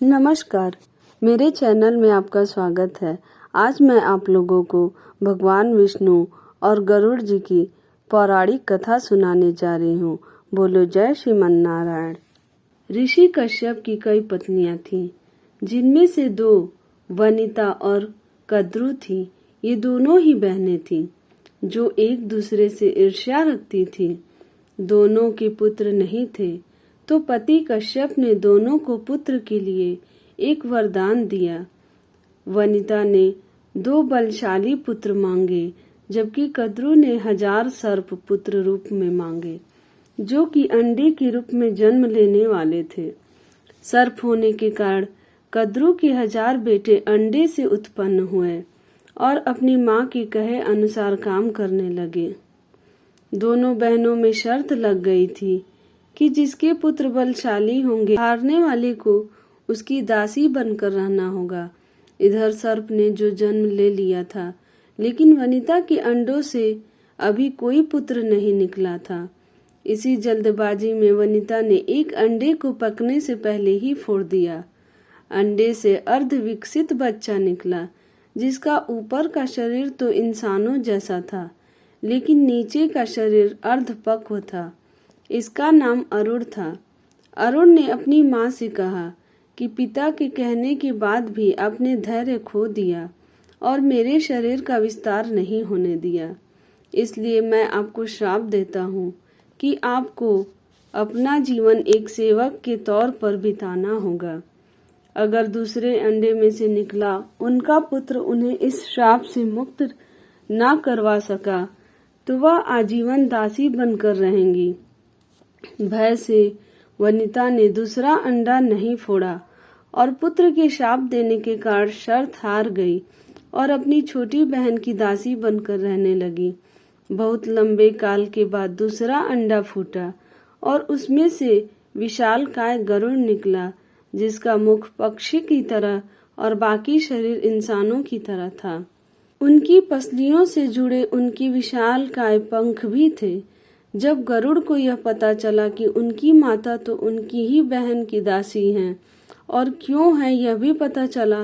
नमस्कार, मेरे चैनल में आपका स्वागत है। आज मैं आप लोगों को भगवान विष्णु और गरुड़ जी की पौराणिक कथा सुनाने जा रही हूँ। बोलो जय श्रीमन नारायण। ऋषि कश्यप की कई पत्नियां थीं, जिनमें से 2 वनिता और कद्रु थी। ये दोनों ही बहनें थीं, जो एक दूसरे से ईर्ष्या रखती थी। दोनों के पुत्र नहीं थे, तो पति कश्यप ने दोनों को पुत्र के लिए एक वरदान दिया। वनिता ने 2 बलशाली पुत्र मांगे, जबकि कद्रु ने 1000 सर्प पुत्र रूप में मांगे, जो कि अंडे के रूप में जन्म लेने वाले थे। सर्प होने के कारण कद्रु के 1000 बेटे अंडे से उत्पन्न हुए और अपनी माँ के कहे अनुसार काम करने लगे। दोनों बहनों में शर्त लग गई थी कि जिसके पुत्र बलशाली होंगे, हारने वाले को उसकी दासी बनकर रहना होगा। इधर सर्प ने जो जन्म ले लिया था, लेकिन वनिता के अंडों से अभी कोई पुत्र नहीं निकला था। इसी जल्दबाजी में वनिता ने एक अंडे को पकने से पहले ही फोड़ दिया। अंडे से अर्ध विकसित बच्चा निकला, जिसका ऊपर का शरीर तो इंसानों जैसा था, लेकिन नीचे का शरीर अर्धपक्व था। इसका नाम अरुण था। अरुण ने अपनी माँ से कहा कि पिता के कहने के बाद भी आपने धैर्य खो दिया और मेरे शरीर का विस्तार नहीं होने दिया। इसलिए मैं आपको श्राप देता हूँ कि आपको अपना जीवन एक सेवक के तौर पर बिताना होगा। अगर दूसरे अंडे में से निकला उनका पुत्र उन्हें इस श्राप से मुक्त ना करवा सका, तो वह आजीवन दासी बनकर रहेंगी। भय से वनिता ने दूसरा अंडा नहीं फोड़ा और पुत्र के शाप देने के कारण शर्त हार गई और अपनी छोटी बहन की दासी बनकर रहने लगी। बहुत लंबे काल के बाद दूसरा अंडा फूटा और उसमें से विशालकाय गरुड़ निकला, जिसका मुख पक्षी की तरह और बाकी शरीर इंसानों की तरह था। उनकी पसलियों से जुड़े उनकी विशालकाय पंख भी थे। जब गरुड़ को यह पता चला कि उनकी माता तो उनकी ही बहन की दासी हैं और क्यों है यह भी पता चला,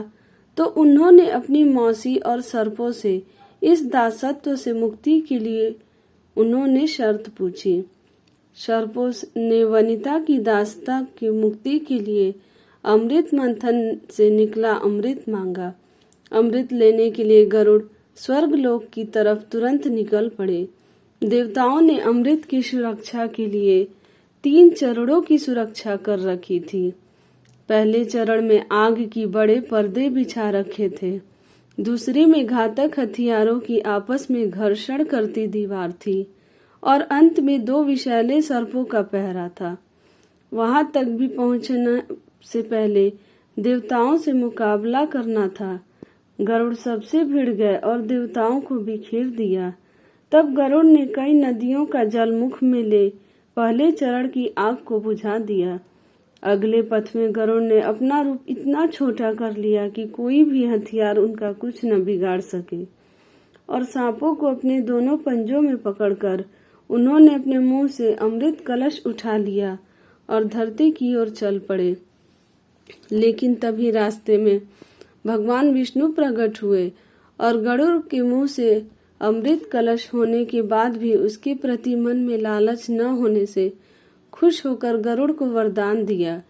तो उन्होंने अपनी मौसी और सर्पों से इस दासत्व से मुक्ति के लिए उन्होंने शर्त पूछी। सर्पों ने वनिता की दासता की मुक्ति के लिए अमृत मंथन से निकला अमृत मांगा। अमृत लेने के लिए गरुड़ स्वर्गलोक की तरफ तुरंत निकल पड़े। देवताओं ने अमृत की सुरक्षा के लिए 3 चरणों की सुरक्षा कर रखी थी। पहले चरण में आग की बड़े पर्दे बिछा रखे थे। दूसरे में घातक हथियारों की आपस में घर्षण करती दीवार थी और अंत में 2 विषैले सर्पों का पहरा था। वहां तक भी पहुंचने से पहले देवताओं से मुकाबला करना था। गरुड़ सबसे भिड़ गए और देवताओं को बिखेर दिया। तब गरुड़ ने कई नदियों का जल मुख में ले पहले चरण की आग को बुझा दिया। अगले पथ में गरुड़ ने अपना रूप इतना छोटा कर लिया कि कोई भी हथियार उनका कुछ न बिगाड़ सके, और सांपों को अपने दोनों पंजों में पकड़कर उन्होंने अपने मुंह से अमृत कलश उठा लिया और धरती की ओर चल पड़े। लेकिन तभी रास्ते में भगवान विष्णु प्रकट हुए और गरुड़ के मुंह से अमृत कलश होने के बाद भी उसके प्रति मन में लालच न होने से खुश होकर गरुड़ को वरदान दिया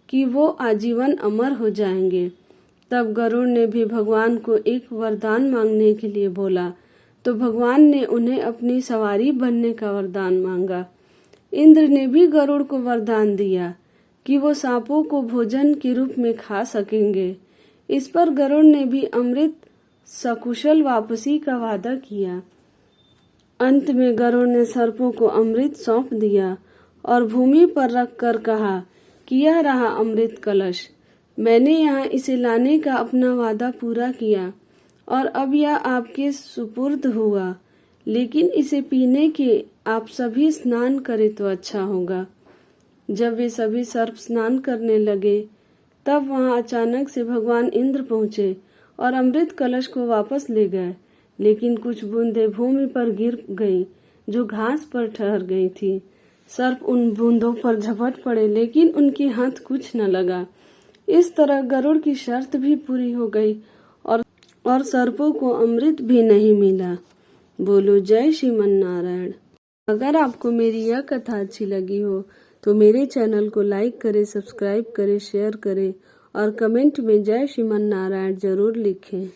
कि वो आजीवन अमर हो जाएंगे। तब गरुड़ ने भी भगवान को एक वरदान मांगने के लिए बोला, तो भगवान ने उन्हें अपनी सवारी बनने का वरदान मांगा। इंद्र ने भी गरुड़ को वरदान दिया कि वो सांपों को भोजन के रूप में खा सकेंगे। इस पर गरुड़ ने भी अमृत सकुशल वापसी का वादा किया। अंत में गरुड़ ने सर्पों को अमृत सौंप दिया और भूमि पर रखकर कहा कि यह रहा अमृत कलश। मैंने यहाँ इसे लाने का अपना वादा पूरा किया और अब यह आपके सुपुर्द हुआ, लेकिन इसे पीने के आप सभी स्नान करें तो अच्छा होगा। जब वे सभी सर्प स्नान करने लगे, तब वहां अचानक से भगवान इंद्र पहुंचे और अमृत कलश को वापस ले गए, लेकिन कुछ बूंदें भूमि पर गिर गईं, जो घास पर ठहर गई थी। सर्प उन बूंदों पर झपट पड़े, लेकिन उनके हाथ कुछ न लगा। इस तरह गरुड़ की शर्त भी पूरी हो गई और सर्पों को अमृत भी नहीं मिला। बोलो जय श्रीमन नारायण। अगर आपको मेरी यह कथा अच्छी लगी हो तो मेरे चैनल को लाइक करें, सब्सक्राइब करें, शेयर करें और कमेंट में जय श्रीमन नारायण जरूर लिखें।